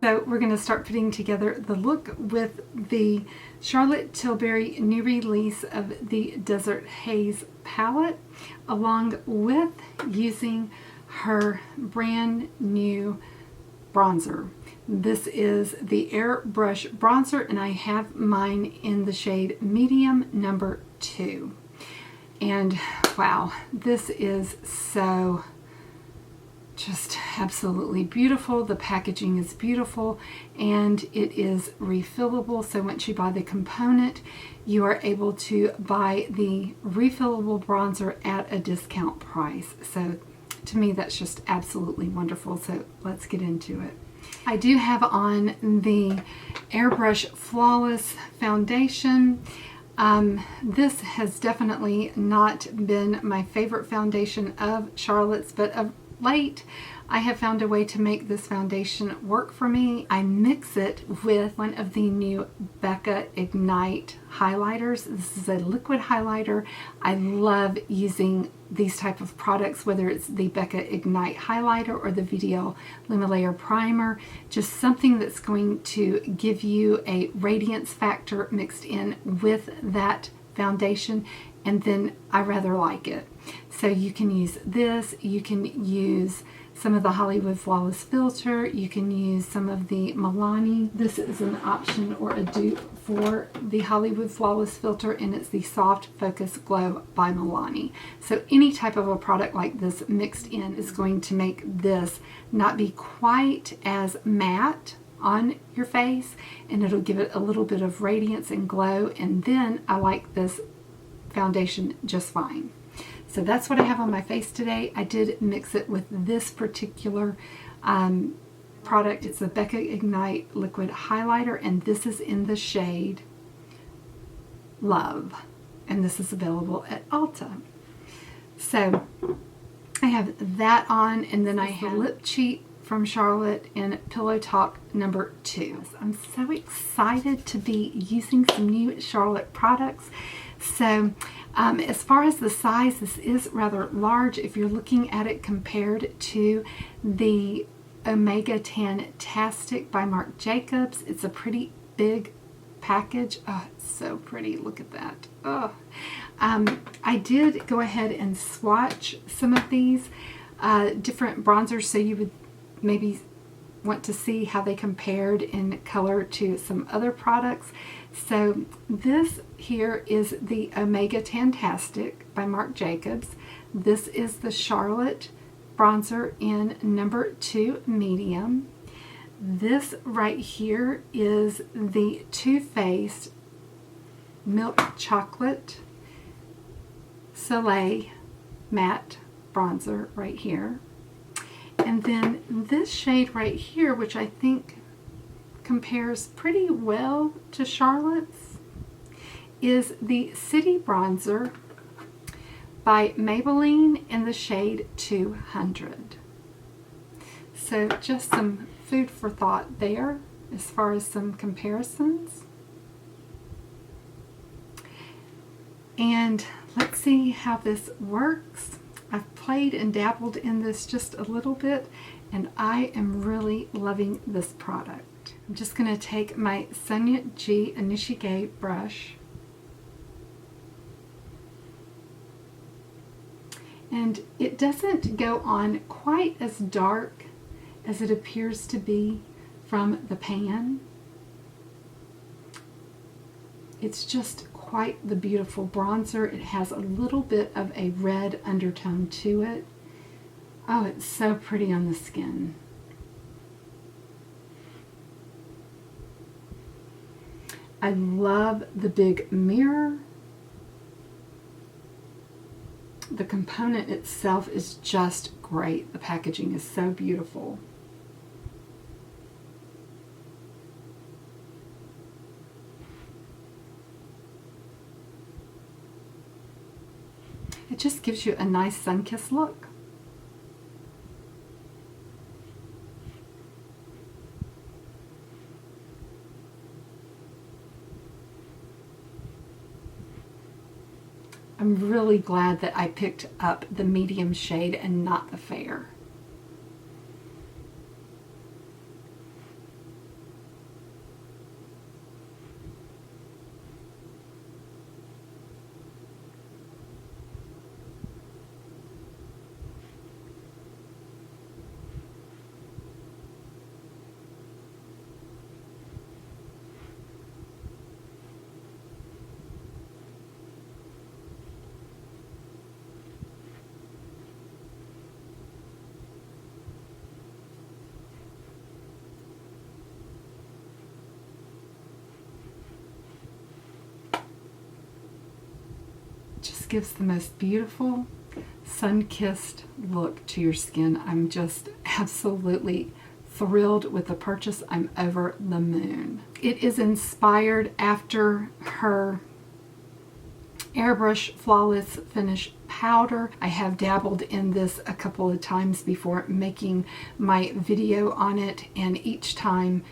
So we're going to start putting together the look with the Charlotte Tilbury new release of the Desert Haze palette, along with using her brand new bronzer. This is the AIRbrush bronzer, and I have mine in the shade medium number 2. And wow, this is so just absolutely beautiful. The packaging is beautiful, and it is refillable. So once you buy the component, you are able to buy the refillable bronzer at a discount price. So to me, that's just absolutely wonderful. So let's get into it. I do have on the AIRbrush Flawless Foundation. This has definitely not been my favorite foundation of Charlotte's, but of late I have found a way to make this foundation work for me. I mix it with one of the new Becca Ignite highlighters. This is a liquid highlighter. I love using these type of products, whether it's the Becca Ignite highlighter or the VDL Lumelayer primer. Just something that's going to give you a radiance factor mixed in with that foundation, and then I rather like it. So you can use this, you can use some of the Hollywood Flawless filter, you can use some of the Milani. This is an option or a dupe for the Hollywood Flawless filter, and it's the Soft Focus Glow by Milani. So any type of a product like this mixed in is going to make this not be quite as matte on your face, and it'll give it a little bit of radiance and glow. And then I like this foundation just fine. So that's what I have on my face today. I did mix it with this particular product. It's the Becca Ignite liquid highlighter, and this is in the shade Love, and this is available at Ulta. So I have that on, and then I have lip cheat from Charlotte in Pillow Talk number 2. I'm so excited to be using some new Charlotte products. So as far as the size, this is rather large if you're looking at it compared to the Omega Tantastic by Marc Jacobs. It's a pretty big package. Oh, it's so pretty. Look at that. Oh. I did go ahead and swatch some of these different bronzers, so you would maybe want to see how they compared in color to some other products. So this here is the Omega Tantastic by Marc Jacobs. This is the Charlotte bronzer in number 2 medium. This right here is the Too Faced Milk Chocolate Soleil Matte bronzer right here. And then this shade right here, which I think compares pretty well to Charlotte's, is the City Bronzer by Maybelline in the shade 200. So just some food for thought there as far as some comparisons. And let's see how this works. I've played and dabbled in this just a little bit, and I am really loving this product. I'm just going to take my Sonia G Initié brush, and it doesn't go on quite as dark as it appears to be from the pan. It's just quite the beautiful bronzer. It has a little bit of a red undertone to it. Oh, it's so pretty on the skin. I love the big mirror. The component itself is just great. The packaging is so beautiful. It just gives you a nice sun-kissed look. I'm really glad that I picked up the medium shade and not the fair. just gives the most beautiful sun-kissed look to your skin. I'm just absolutely thrilled with the purchase. I'm over the moon. It is inspired after her Airbrush Flawless Finish powder. I have dabbled in this a couple of times before making my video on it, and each time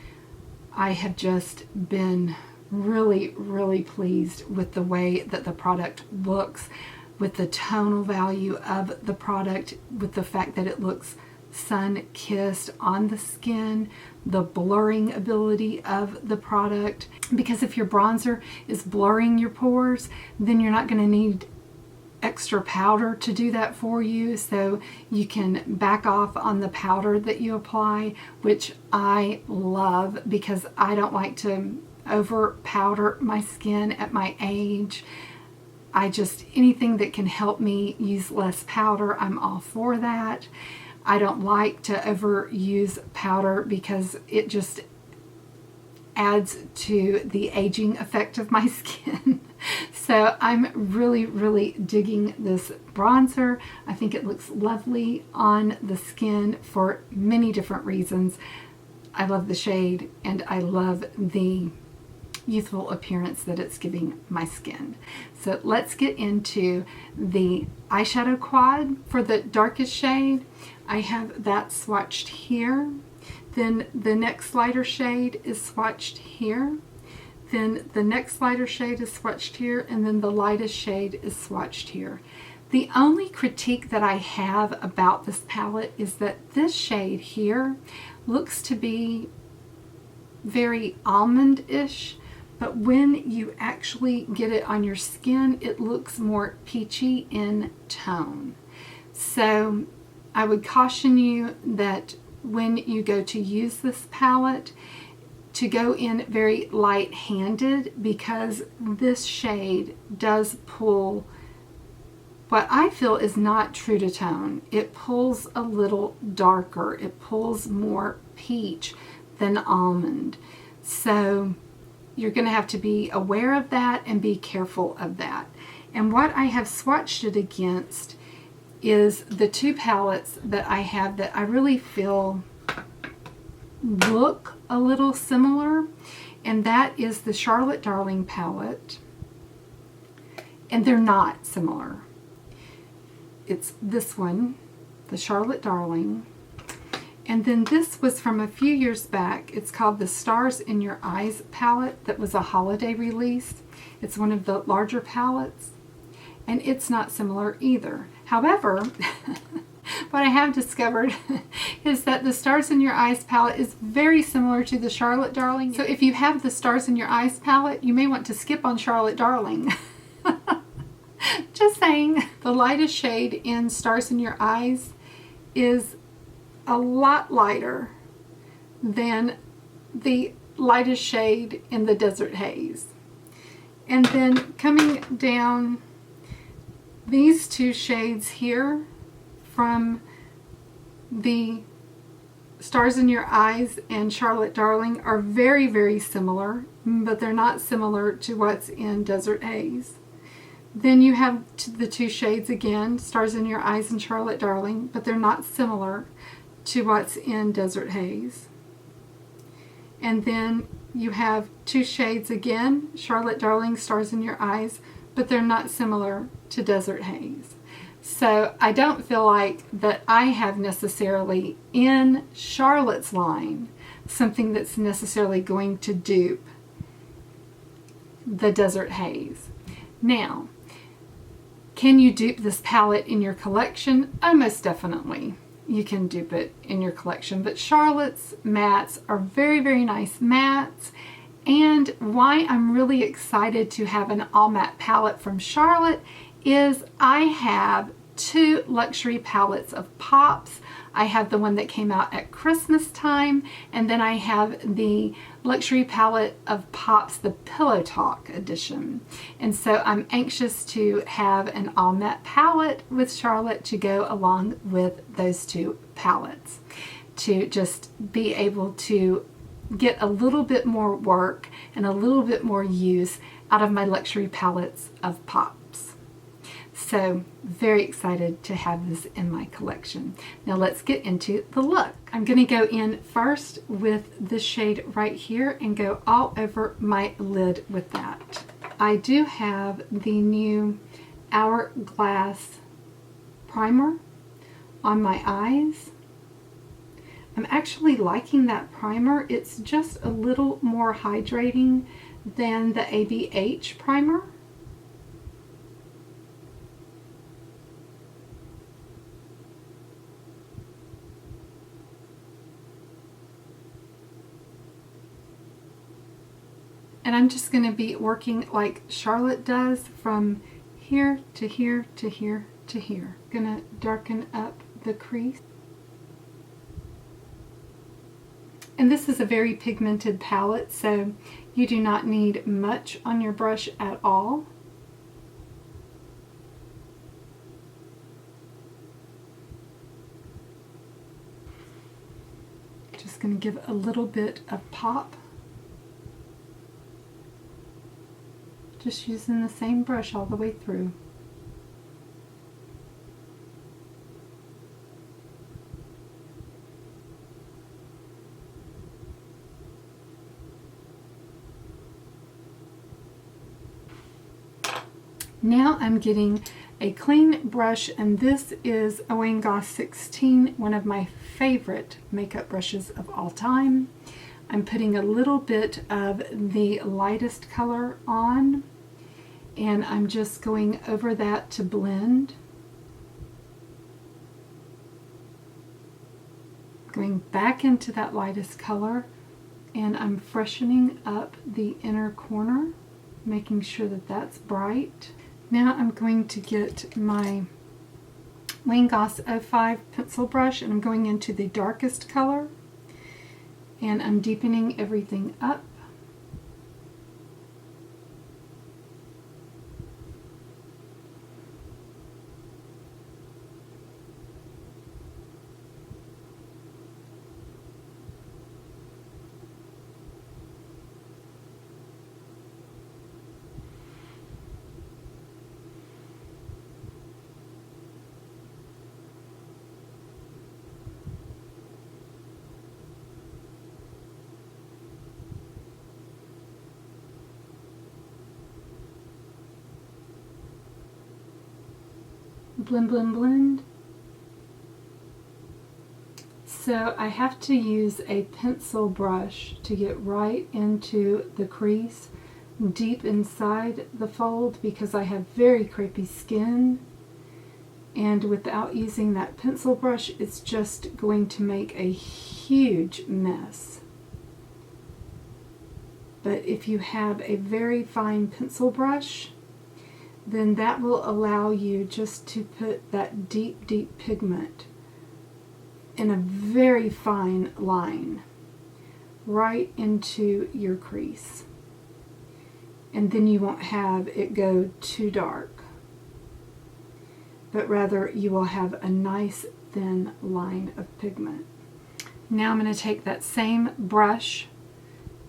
I have just been really pleased with the way that the product looks, with the tonal value of the product, with the fact that it looks sun-kissed on the skin, the blurring ability of the product. Because if your bronzer is blurring your pores, then you're not going to need extra powder to do that for you. So you can back off on the powder that you apply, which I love because I don't like to over powder my skin at my age. Anything that can help me use less powder, I'm all for that. I don't like to overuse powder because it just adds to the aging effect of my skin. So I'm really digging this bronzer. I think it looks lovely on the skin for many different reasons. I love the shade and I love the youthful appearance that it's giving my skin. So let's get into the eyeshadow quad. For the darkest shade, I have that swatched here. Then the next lighter shade is swatched here. Then the next lighter shade is swatched here, and then the lightest shade is swatched here. The only critique that I have about this palette is that this shade here looks to be very almond-ish, but when you actually get it on your skin, it looks more peachy in tone. So I would caution you that when you go to use this palette, to go in very light-handed, because this shade does pull what I feel is not true to tone. It pulls a little darker. It pulls more peach than almond. So you're going to have to be aware of that and be careful of that. And what I have swatched it against is the two palettes that I have that I really feel look a little similar, and that is the Charlotte Darling palette, and they're not similar. It's this one, the Charlotte Darling, and then this was from a few years back. It's called the Stars in Your Eyes palette. That was a holiday release. It's one of the larger palettes, and it's not similar either. However, what I have discovered is that the Stars in Your Eyes palette is very similar to the Charlotte Darling. So if you have the Stars in Your Eyes palette, you may want to skip on Charlotte Darling. Just saying. The lightest shade in Stars in Your Eyes is a lot lighter than the lightest shade in the Desert Haze. And then coming down, these two shades here from the Stars in Your Eyes and Charlotte Darling are very similar, but they're not similar to what's in Desert Haze. Then you have the two shades again, Stars in Your Eyes and Charlotte Darling, but they're not similar to what's in Desert Haze. And then you have two shades again, Charlotte Darling, Stars in Your Eyes, but they're not similar to Desert Haze. So I don't feel like that I have necessarily in Charlotte's line something that's necessarily going to dupe the Desert Haze. Now, can you dupe this palette in your collection? Oh, most definitely. You can dupe it in your collection, but Charlotte's mattes are very nice mattes. And why I'm really excited to have an all matte palette from Charlotte is I have two luxury palettes of pops. I have the one that came out at Christmas time, and then I have the luxury palette of pops, the Pillow Talk edition. And so I'm anxious to have an all matte palette with Charlotte to go along with those two palettes, to just be able to get a little bit more work and a little bit more use out of my luxury palettes of pops. So very excited to have this in my collection. Now let's get into the look. I'm going to go in first with this shade right here and go all over my lid with that. I do have the new Hourglass primer on my eyes. I'm actually liking that primer. It's just a little more hydrating than the ABH primer. And I'm just going to be working like Charlotte does from here to here to here to here. I'm going to darken up the crease. And this is a very pigmented palette, so you do not need much on your brush at all. Just going to give a little bit of pop. Just using the same brush all the way through. Now I'm getting a clean brush, and this is a Wayne Goss 16, one of my favorite makeup brushes of all time. I'm putting a little bit of the lightest color on, and I'm just going over that to blend. Going back into that lightest color, and I'm freshening up the inner corner, making sure that that's bright. Now I'm going to get my Wayne Goss 05 pencil brush, and I'm going into the darkest color, and I'm deepening everything up. Blend, blend, blend. So I have to use a pencil brush to get right into the crease, deep inside the fold, because I have very crepey skin, and without using that pencil brush it's just going to make a huge mess. But if you have a very fine pencil brush, then that will allow you just to put that deep, deep pigment in a very fine line right into your crease. And then you won't have it go too dark, but rather you will have a nice thin line of pigment. Now I'm going to take that same brush,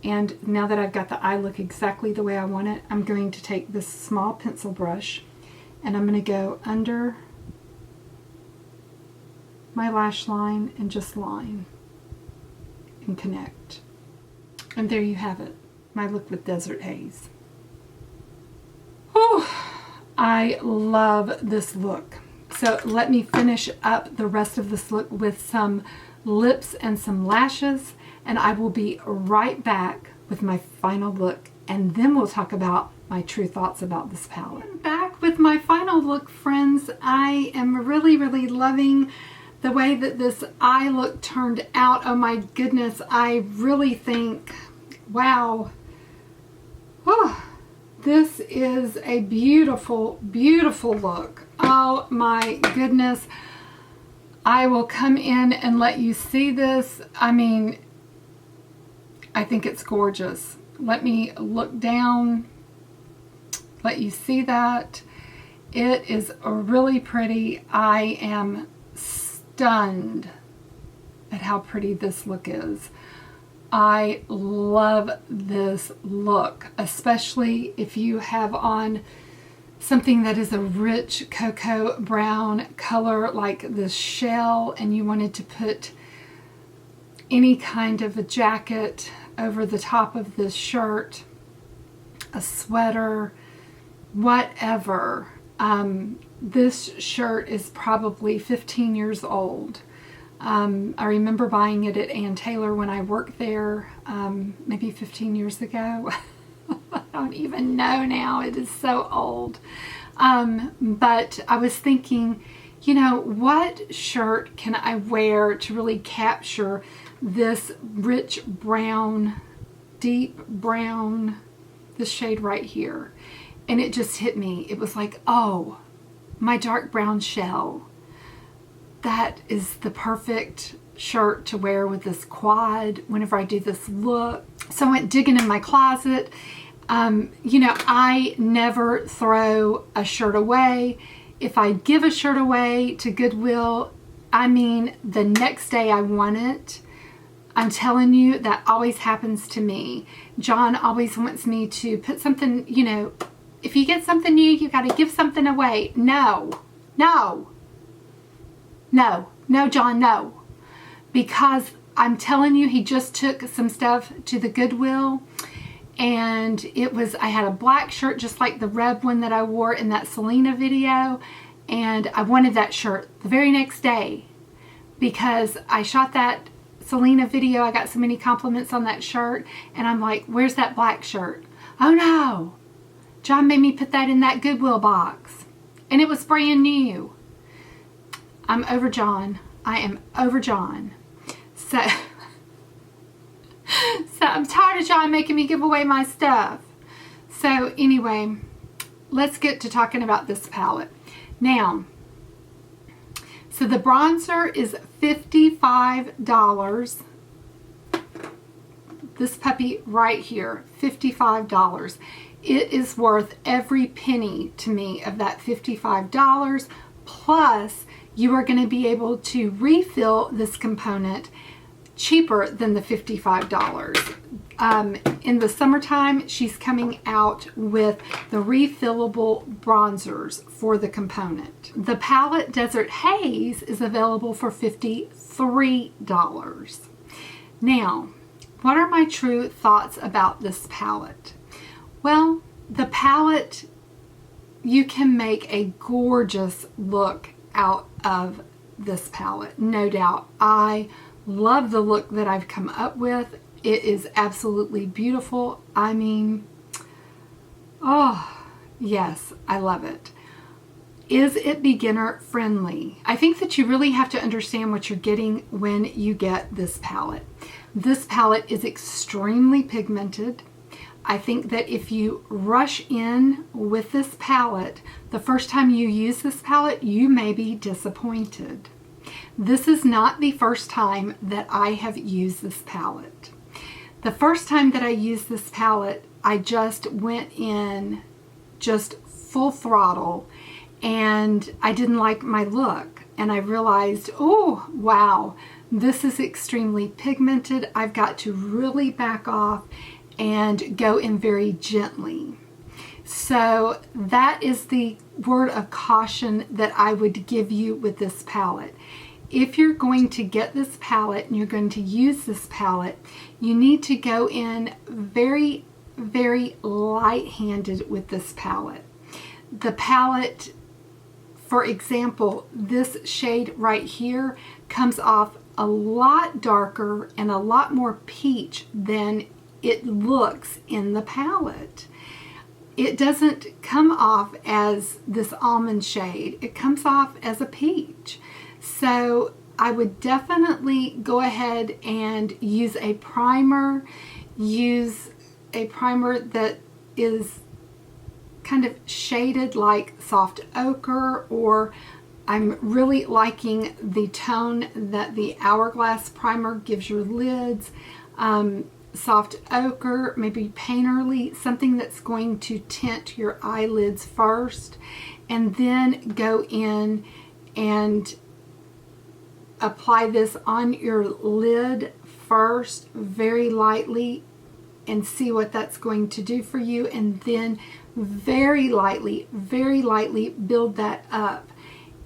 and now that I've got the eye look exactly the way I want it, I'm going to take this small pencil brush and I'm going to go under my lash line and just line and connect. And there you have it, my look with Desert Haze. Whew, I love this look. So let me finish up the rest of this look with some lips and some lashes, and I will be right back with my final look, and then we'll talk about my true thoughts about this palette. I'm back with my final look, friends. I am really, really loving the way that this eye look turned out. Oh my goodness, I really think, wow. Oh, this is a beautiful, beautiful look. Oh my goodness. I will come in and let you see this. I mean, I think it's gorgeous. Let me look down, let you see that. It is really pretty. I am stunned at how pretty this look is. I love this look, especially if you have on something that is a rich cocoa brown color like the shell, and you wanted to put any kind of a jacket over the top of this shirt, a sweater, whatever. This shirt is probably 15 years old. I remember buying it at Ann Taylor when I worked there, maybe 15 years ago. I don't even know now. It is so old. But I was thinking, you know, what shirt can I wear to really capture this rich brown, deep brown, this shade right here? And it just hit me. It was like, oh, my dark brown shell. That is the perfect shirt to wear with this quad whenever I do this look. So I went digging in my closet. You know, I never throw a shirt away. If I give a shirt away to Goodwill, I mean, the next day I want it. I'm telling you, that always happens to me. John always wants me to put something, you know, if you get something new, you got to give something away. No, no, no, no, John, no. Because I'm telling you, he just took some stuff to the Goodwill, and it was, I had a black shirt just like the red one that I wore in that Selena video, and I wanted that shirt the very next day because I shot that Selena video. I got so many compliments on that shirt, and I'm like, where's that black shirt? Oh no, John made me put that in that Goodwill box, and it was brand new. I'm over John. I am over John. So I'm tired of John making me give away my stuff. So anyway, let's get to talking about this palette. Now, so the bronzer is $55. This puppy right here, $55. It is worth every penny to me of that $55. Plus, you are going to be able to refill this component cheaper than the $55. In the summertime, she's coming out with the refillable bronzers for the component. The palette Desert Haze is available for $53. Now, what are my true thoughts about this palette? Well, the palette, you can make a gorgeous look out of this palette, no doubt. I love the look that I've come up with. It is absolutely beautiful. I mean, oh, yes, I love it. Is it beginner friendly? I think that you really have to understand what you're getting when you get this palette. This palette is extremely pigmented. I think that if you rush in with this palette, the first time you use this palette, you may be disappointed. This is not the first time that I have used this palette. The first time that I used this palette, I just went in just full throttle, and I didn't like my look. And I realized, oh, wow, this is extremely pigmented. I've got to really back off and go in very gently. So that is the word of caution that I would give you with this palette. If you're going to get this palette and you're going to use this palette, you need to go in very, very light-handed with this palette. The palette, for example, this shade right here comes off a lot darker and a lot more peach than it looks in the palette. It doesn't come off as this almond shade. It comes off as a peach. So I would definitely go ahead and use a primer. Use a primer that is kind of shaded like soft ochre, or I'm really liking the tone that the Hourglass primer gives your lids. Soft ochre, maybe painterly, something that's going to tint your eyelids first, and then go in and apply this on your lid first very lightly and see what that's going to do for you, and then very lightly build that up,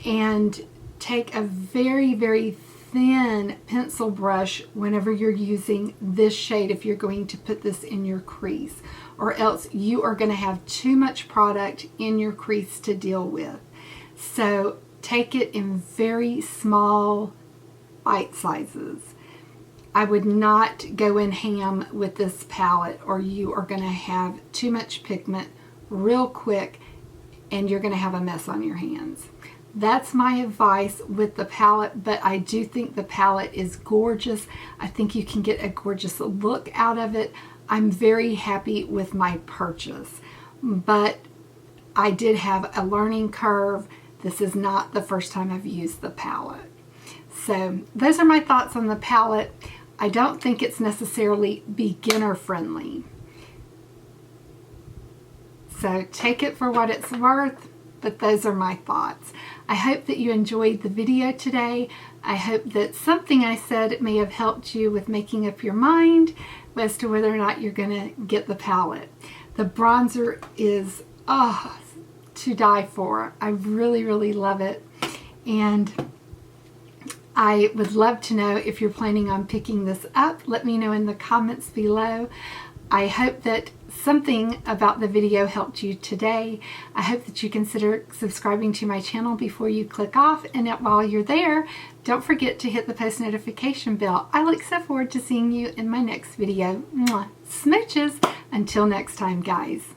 and take a very, very thin pencil brush whenever you're using this shade if you're going to put this in your crease, or else you are going to have too much product in your crease to deal with. So take it in very small bite sizes. I would not go in ham with this palette, or you are going to have too much pigment real quick and you're going to have a mess on your hands. That's my advice with the palette, but I do think the palette is gorgeous. I think you can get a gorgeous look out of it. I'm very happy with my purchase, but I did have a learning curve. This is not the first time I've used the palette. So those are my thoughts on the palette. I don't think it's necessarily beginner friendly. So take it for what it's worth, but those are my thoughts. I hope that you enjoyed the video today. I hope that something I said may have helped you with making up your mind as to whether or not you're going to get the palette. The bronzer is to die for. I really love it, and I would love to know if you're planning on picking this up. Let me know in the comments below. I hope that something about the video helped you today. I hope that you consider subscribing to my channel before you click off, and that while you're there, don't forget to hit the post notification bell. I look so forward to seeing you in my next video. Mwah. Smooches! Until next time, guys.